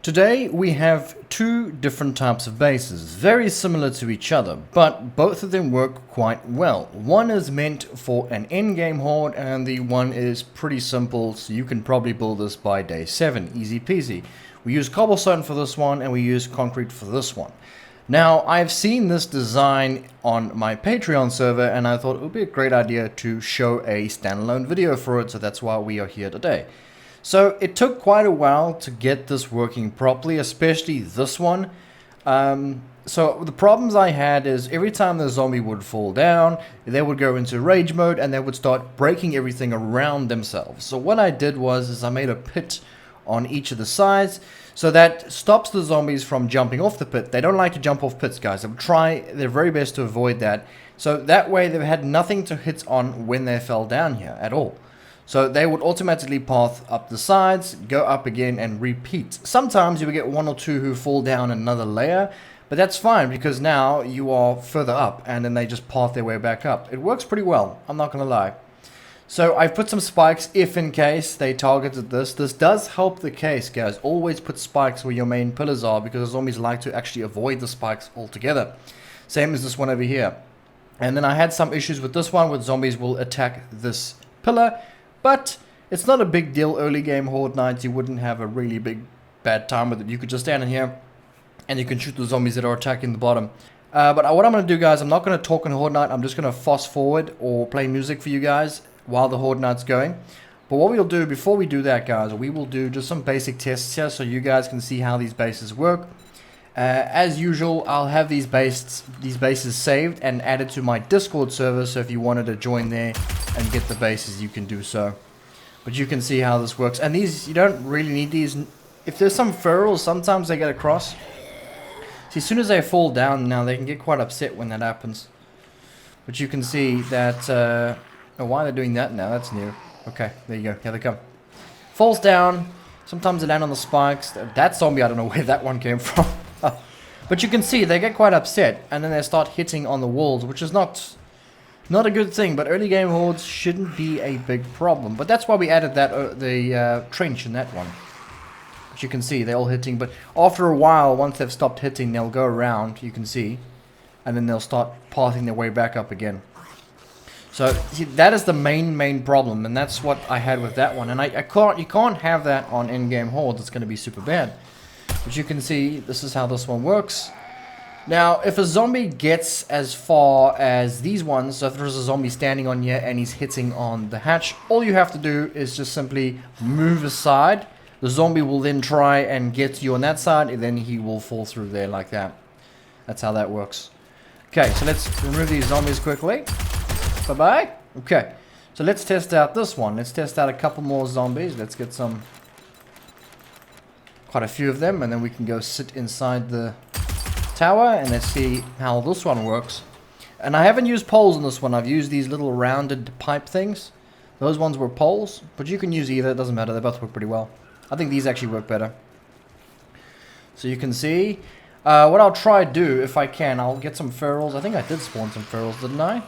Today we have two different types of bases, very similar to each other, but both of them work quite well. One is meant for an endgame horde and the one is pretty simple, so you can probably build this by day 7, easy peasy. We use cobblestone for this one and we use concrete for this one. Now, I've seen this design on my Patreon server and I thought it would be a great idea to show a standalone video for it, so that's why we are here today. So it took quite a while to get this working properly, especially this one. So the problems I had is every time the zombie would fall down, they would go into rage mode and they would start breaking everything around themselves. So what I did was I made a pit on each of the sides, so that stops the zombies from jumping off the pit. They don't like to jump off pits, guys. They would try their very best to avoid that. So that way they've had nothing to hit on when they fell down here at all. So they would automatically path up the sides, go up again and repeat. Sometimes you will get one or two who fall down another layer, but that's fine because now you are further up and then they just path their way back up. It works pretty well, I'm not going to lie. So I've put some spikes if in case they targeted this. This does help the case, guys. Always put spikes where your main pillars are because the zombies like to actually avoid the spikes altogether. Same as this one over here. And then I had some issues with this one where zombies will attack this pillar. But it's not a big deal. Early game Horde nights, you wouldn't have a really bad time with it. You could just stand in here and you can shoot the zombies that are attacking the bottom. But what I'm going to do, guys, I'm not going to talk on Horde night. I'm just going to fast forward or play music for you guys while the Horde night's going. But what we'll do before we do that, guys, we will do just some basic tests here so you guys can see how these bases work. As usual, I'll have these bases saved and added to my Discord server, so if you wanted to join there and get the bases, you can do so. But you can see how this works. And these, you don't really need these. If there's some ferals, sometimes they get across. See, as soon as they fall down now, they can get quite upset when that happens. But you can see that, oh, why they're doing that now, that's new. Okay, there you go, here they come. Falls down, sometimes they land on the spikes. That zombie, I don't know where that one came from. But you can see they get quite upset and then they start hitting on the walls, which is not a good thing. But early game hordes shouldn't be a big problem. But that's why we added that the trench in that one. But you can see they're all hitting. But after a while, once they've stopped hitting, they'll go around. You can see, and then they'll start pathing their way back up again. So see, that is the main problem, and that's what I had with that one. And you can't have that on in-game hordes. It's going to be super bad. But you can see this is how this one works. Now, if a zombie gets as far as these ones, so if there's a zombie standing on here and he's hitting on the hatch, all you have to do is just simply move aside. The zombie will then try and get to you on that side, and then he will fall through there like that. That's how that works. Okay, so let's remove these zombies quickly. Bye-bye. Okay, so let's test out this one. Let's test out a couple more zombies. Let's get quite a few of them, and then we can go sit inside the tower and let's see how this one works. And I haven't used poles on this one. I've used these little rounded pipe things. Those ones were poles, but you can use either. It doesn't matter. They both work pretty well. I think these actually work better. So you can see what I'll try to do if I can. I'll get some ferals. I think I did spawn some ferals, didn't I?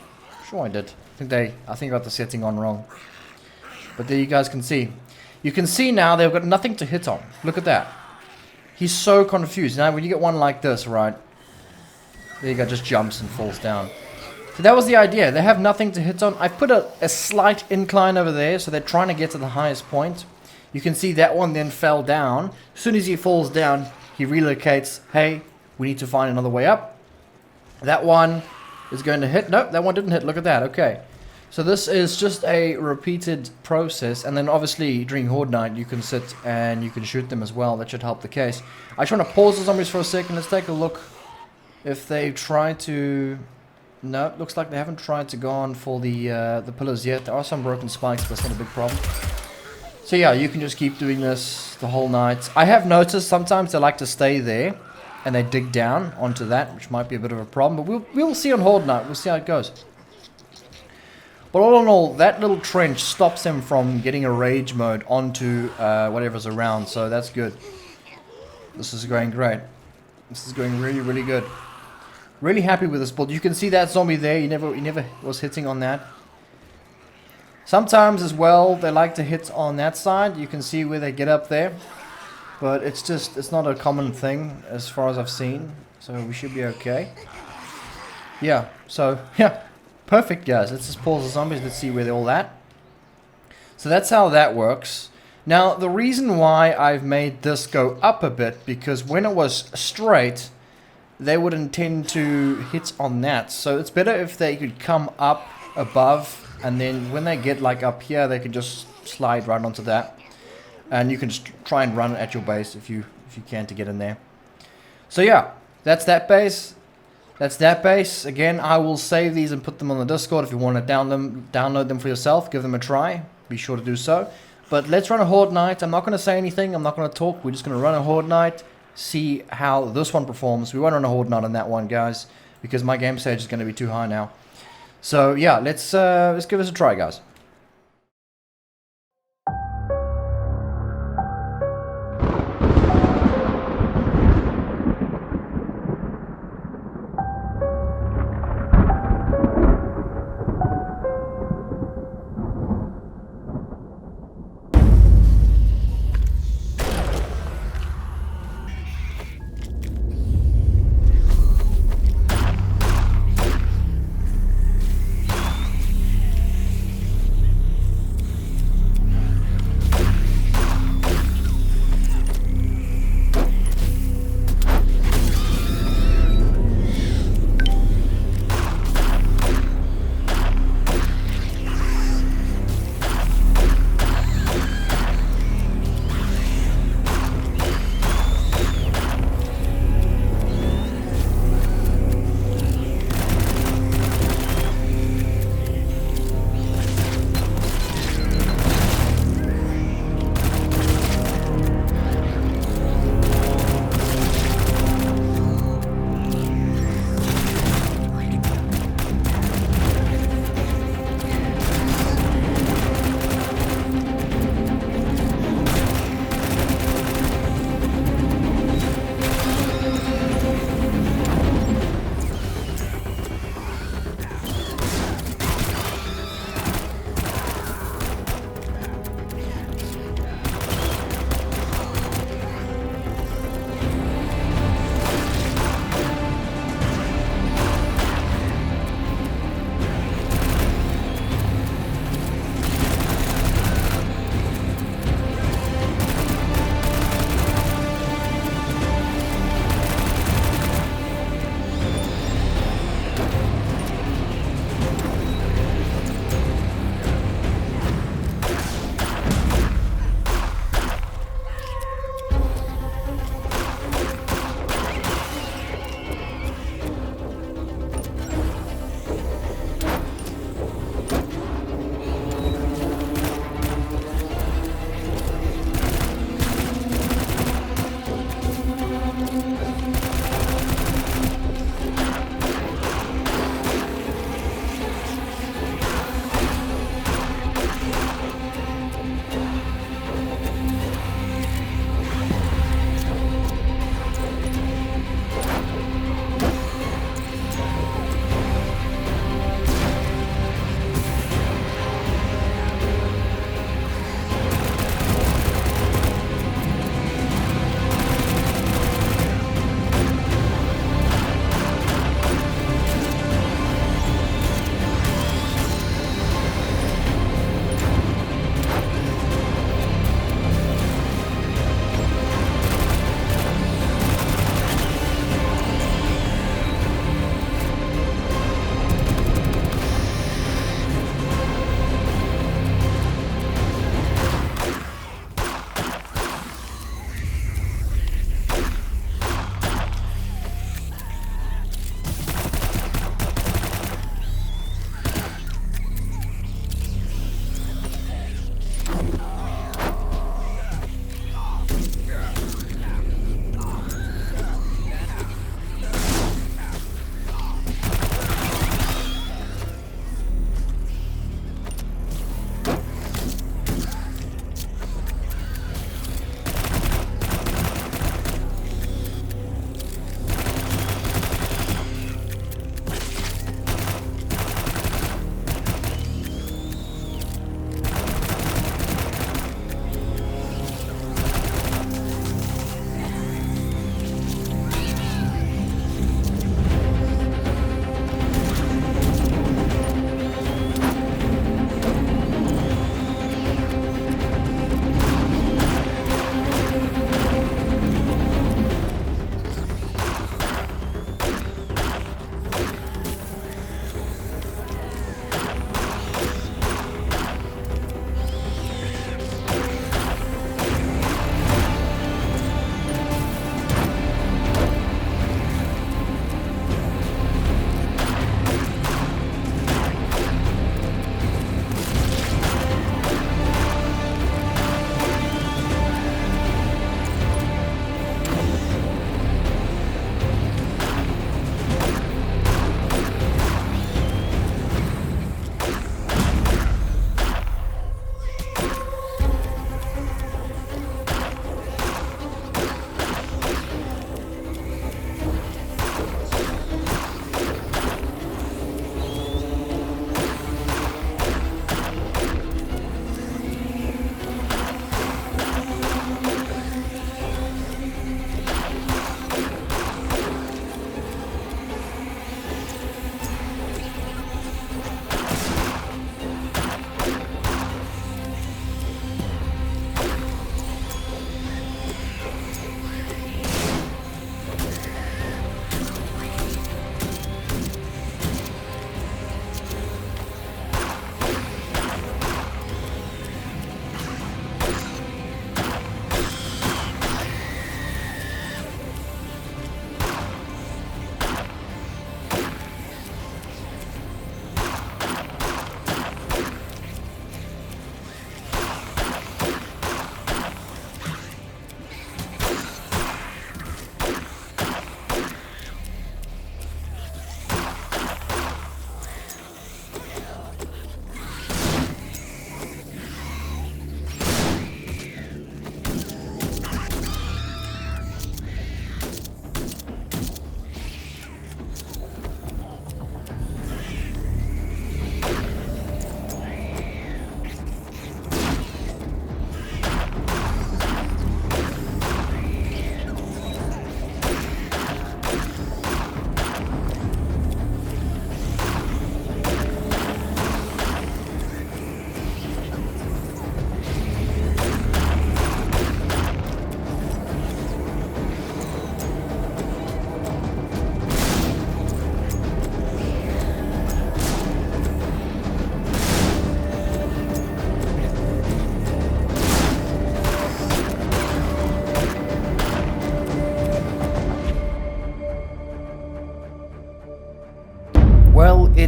Sure I did. I think I got the setting on wrong. But there you guys can see. You can see now they've got nothing to hit on. Look at that. He's so confused. Now when you get one like this, right? There you go, just jumps and falls down. So that was the idea. They have nothing to hit on. I put a slight incline over there, so they're trying to get to the highest point. You can see that one then fell down. As soon as he falls down, he relocates. Hey, we need to find another way up. That one is going to hit. Nope, that one didn't hit. Look at that. Okay. So this is just a repeated process, and then obviously during Horde night you can sit and you can shoot them as well. That should help the case. I just want to pause the zombies for a second. Let's take a look if they try to... No, looks like they haven't tried to go on for the pillars yet. There are some broken spikes, but it's not a big problem. So yeah, you can just keep doing this the whole night. I have noticed sometimes they like to stay there and they dig down onto that, which might be a bit of a problem, but we'll see on Horde night. We'll see how it goes. But all in all, that little trench stops him from getting a rage mode onto whatever's around, so that's good. This is going great. This is going really, really good. Really happy with this build. You can see that zombie there. He never was hitting on that. Sometimes as well, they like to hit on that side. You can see where they get up there. but it's not a common thing as far as I've seen, so we should be okay. Yeah, so, yeah, perfect, guys. Let's just pause the zombies, let's see where they're all at. So that's how that works. Now, the reason why I've made this go up a bit, because when it was straight, they wouldn't tend to hit on that. So it's better if they could come up above, and then when they get like up here, they can just slide right onto that. And you can just try and run at your base if you can to get in there. So yeah, that's that base. That's that base. Again, I will save these and put them on the Discord if you want to download them for yourself. Give them a try. Be sure to do so. But let's run a Horde night. I'm not going to say anything. I'm not going to talk. We're just going to run a Horde night. See how this one performs. We won't run a Horde night on that one, guys, because my game stage is going to be too high now. So yeah, let's give this a try, guys.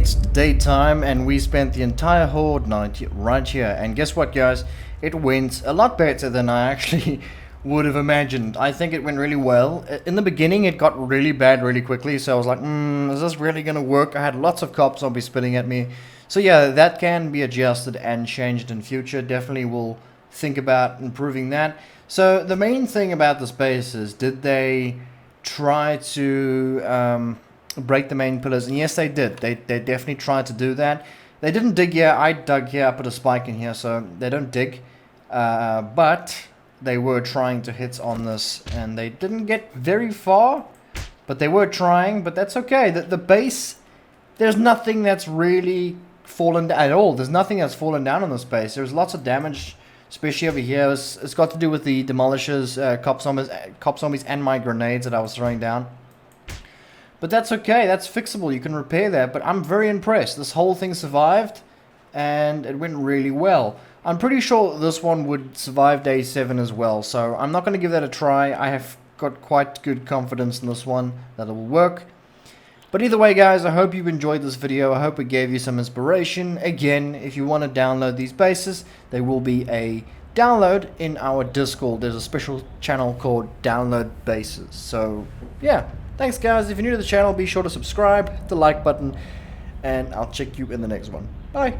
it's daytime and we spent the entire Horde night right here. And guess what, guys? It went a lot better than I actually would have imagined. I think it went really well. In the beginning, it got really bad really quickly, so I was like, is this really going to work? I had lots of cop zombies spitting at me. So yeah, that can be adjusted and changed in future. Definitely will think about improving that. So the main thing about this base is, did they try to break the main pillars? And yes, they did. They definitely tried to do that. They didn't dig here. I dug here. I put a spike in here, so they don't dig. But they were trying to hit on this, and they didn't get very far. But they were trying, but that's okay. The base, there's nothing that's really fallen down at all. There's nothing that's fallen down on this base. There's lots of damage, especially over here. It's got to do with the demolishers, cop zombies, and my grenades that I was throwing down. But that's okay. That's fixable. You can repair that. But I'm very impressed. This whole thing survived, and it went really well. I'm pretty sure this one would survive day 7 as well. So I'm not going to give that a try. I have got quite good confidence in this one that it will work. But either way, guys, I hope you enjoyed this video. I hope it gave you some inspiration. Again, if you want to download these bases, there will be a download in our Discord. There's a special channel called Download Bases. So, yeah. Thanks, guys. If you're new to the channel, be sure to subscribe, hit the like button, and I'll check you in the next one. Bye.